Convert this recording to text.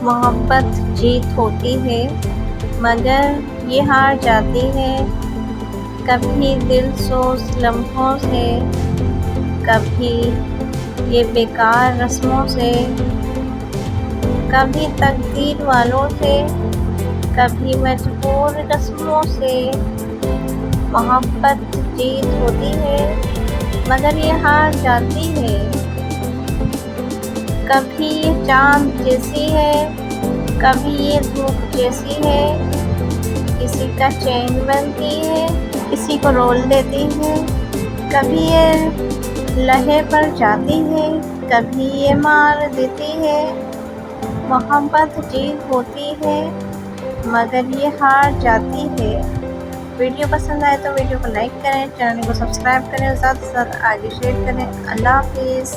मोहब्बत जीत होती है मगर ये हार जाती है। कभी दिल सोच लम्हों से, कभी ये बेकार रस्मों से, कभी तकदीर वालों से, कभी मजबूर रस्मों से। मोहब्बत जीत होती है मगर ये हार जाती है। कभी ये चाँद जैसी है, कभी ये धूप जैसी है। किसी का चैन बनती है, किसी को रोल देती है। कभी ये लहे पर जाती है, कभी ये मार देती है। मोहब्बत जीत होती है मगर ये हार जाती है। वीडियो पसंद आए तो वीडियो को लाइक करें, चैनल को सब्सक्राइब करें और ज़्यादा से ज़्यादा आगे शेयर करें। अल्लाह हाफिज़।